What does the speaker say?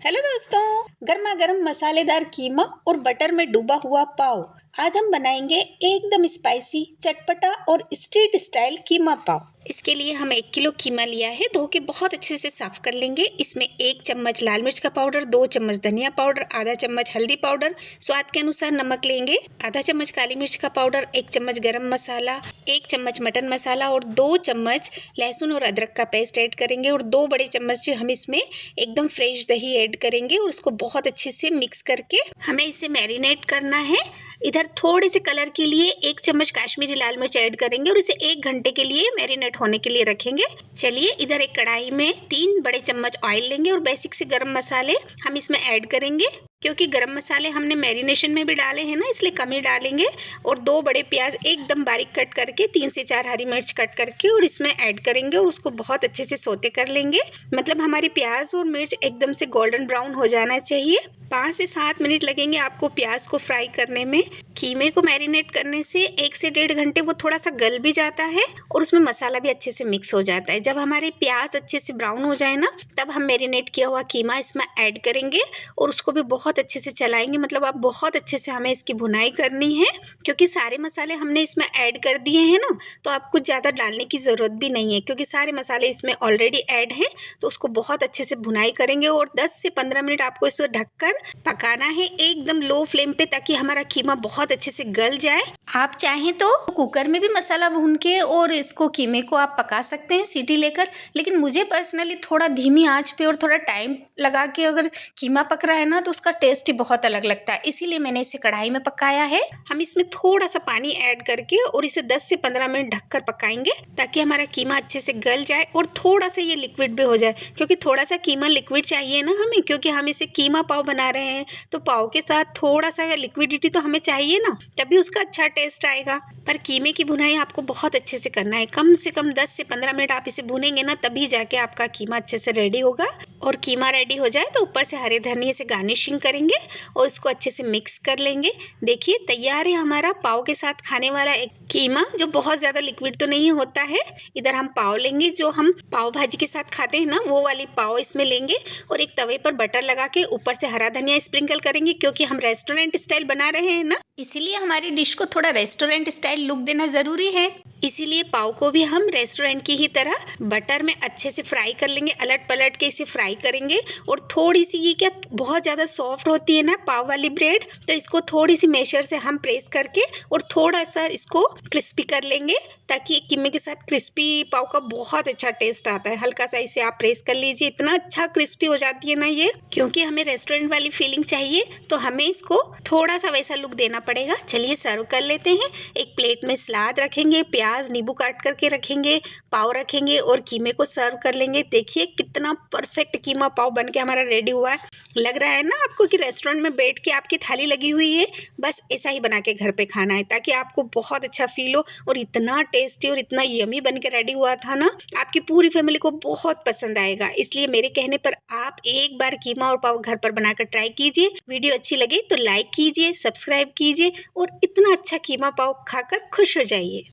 Hello दोस्तों, गर्मा गर्म मसालेदार कीमा और बटर में डूबा हुआ पाव। आज हम बनाएंगे एकदम स्पाइसी, चटपटा और स्ट्रीट स्टाइल कीमा पाव। इसके लिए हम 1 किलो कीमा लिया है। धो के बहुत अच्छे से साफ कर लेंगे। इसमें 1 चम्मच लाल मिर्च का पाउडर, 2 चम्मच धनिया पाउडर, आधा चम्मच हल्दी पाउडर, स्वाद के अनुसार नमक लेंगे, आधा चम्मच काली मिर्च का पाउडर, 1 चम्मच गरम मसाला, 1 चम्मच मटन मसाला और 2 चम्मच लहसुन और अदरक का पेस्ट ऐड करेंगे और 2 बड़े चम्मच हम इसमें एकदम फ्रेश दही ऐड करेंगे और उसको बहुत अच्छे से मिक्स करके हमें इसे मैरिनेट करना है। इधर थोड़े से कलर के लिए 1 चम्मच काश्मीरी लाल मिर्च ऐड करेंगे और इसे 1 घंटे के लिए मैरिनेट होने के लिए रखेंगे। चलिए, इधर एक कढ़ाई में 3 बड़े चम्मच ऑयल लेंगे और बेसिक से गरम मसाले हम इसमें ऐड करेंगे। क्योंकि गरम मसाले हमने मैरिनेशन में भी डाले हैं ना, इसलिए कम ही डालेंगे। और 2 बड़े प्याज एकदम बारीक कट करके, 3 से 4 हरी मिर्च कट करके और इसमें ऐड करेंगे और उसको बहुत अच्छे से सौते कर लेंगे। मतलब हमारी प्याज और मिर्च एकदम से गोल्डन ब्राउन हो जाना चाहिए। 5 से 7 मिनट लगेंगे आपको प्याज को फ्राई करने में। कीमे को मैरिनेट करने से 1 से 1.5 घंटे वो थोड़ा सा गल भी जाता है और उसमें मसाला भी अच्छे से मिक्स हो जाता है। जब हमारे प्याज अच्छे से ब्राउन हो जाए ना, तब हम मैरिनेट किया हुआ कीमा इसमें ऐड करेंगे और उसको भी बहुत अच्छे से चलाएंगे। मतलब अब बहुत अच्छे से हमें इसकी भुनाई करनी है, क्योंकि सारे मसाले हमने इसमें ऐड कर दिए हैं ना, तो आपको ज़्यादा डालने की ज़रूरत भी नहीं है, क्योंकि सारे मसाले इसमें ऑलरेडी ऐड हैं। तो उसको बहुत अच्छे से भुनाई करेंगे और 10 से 15 मिनट आपको इसे ढककर पकाना है एकदम लो फ्लेम पे, ताकि हमारा कीमा बहुत अच्छे से गल जाए। आप चाहें तो कुकर में भी मसाला भून के और इसको कीमे को आप पका सकते हैं सीटी लेकर, लेकिन मुझे पर्सनली थोड़ा धीमी आंच पे और थोड़ा टाइम लगा के अगर कीमा पक रहा है ना, तो उसका टेस्ट ही बहुत अलग लगता है। इसीलिए मैंने इसे कढ़ाई में पकाया है। हम इसमें थोड़ा सा पानी ऐड करके और इसे 10 से 15 मिनट ढककर पकाएंगे, ताकि हमारा कीमा अच्छे से गल जाए और थोड़ा सा ये लिक्विड भी हो जाए, क्योंकि थोड़ा सा कीमा लिक्विड चाहिए ना हमें, क्योंकि हम इसे कीमा पाव बना रहे हैं। तो पाव के साथ थोड़ा सा लिक्विडिटी तो हमें चाहिए ना, तभी उसका अच्छा टेस्ट आएगा। पर कीमे की भुनाई आपको बहुत अच्छे से करना है। कम से कम 10 से 15 मिनट आप इसे भुनेंगे ना, तभी जाके आपका कीमा अच्छे से रेडी होगा। और कीमा रेडी हो जाए तो ऊपर से हरे धनिए से गार्निशिंग करेंगे और इसको अच्छे से मिक्स कर लेंगे। देखिए, तैयार है हमारा पाव के साथ खाने वाला एक कीमा, जो बहुत ज़्यादा लिक्विड तो नहीं होता है। इधर हम पाव लेंगे, जो हम पाव भाजी के साथ खाते हैं ना, वो वाली पाव इसमें लेंगे और एक तवे पर बटर लगा के ऊपर से हरा धनिया स्प्रिंकल करेंगे, क्योंकि हम रेस्टोरेंट स्टाइल बना रहे हैं ना, इसीलिए हमारी डिश को थोड़ा रेस्टोरेंट स्टाइल लुक देना ज़रूरी है। इसीलिए पाव को भी हम रेस्टोरेंट की ही तरह बटर में अच्छे से फ्राई कर लेंगे। अलट पलट के इसे फ्राई करेंगे और थोड़ी सी, ये क्या बहुत ज़्यादा सॉफ्ट होती है ना पाव वाली ब्रेड, तो इसको थोड़ी सी मेशर से हम प्रेस करके और थोड़ा सा इसको क्रिस्पी कर लेंगे, ताकि कीमे के साथ क्रिस्पी पाव का बहुत अच्छा टेस्ट आता है। हल्का सा इसे आप प्रेस कर लीजिए, इतना अच्छा क्रिस्पी हो जाती है ना ये। क्योंकि हमें रेस्टोरेंट वाली फीलिंग चाहिए, तो हमें इसको थोड़ा सा वैसा लुक देना पड़ेगा। चलिए, सर्व कर लेते हैं। एक प्लेट में सलाद रखेंगे, प्याज नींबू काट करके रखेंगे, पाव रखेंगे और कीमे को सर्व कर लेंगे। देखिए कितना परफेक्ट कीमा पाव बन के हमारा रेडी हुआ है। लग रहा है ना आपको कि रेस्टोरेंट में बैठ के आपकी थाली लगी हुई है। बस ऐसा ही बना के घर पे खाना है, ताकि आपको बहुत अच्छा फील हो। और इतना टेस्टी और इतना यमी बन के रेडी हुआ था ना, आपकी पूरी फैमिली को बहुत पसंद आएगा। इसलिए मेरे कहने पर आप एक बार कीमा और पाव घर पर बनाकर ट्राई कीजिए। वीडियो अच्छी लगे तो लाइक कीजिए, सब्सक्राइब कीजिए और इतना अच्छा कीमा पाव खाकर खुश हो जाइए।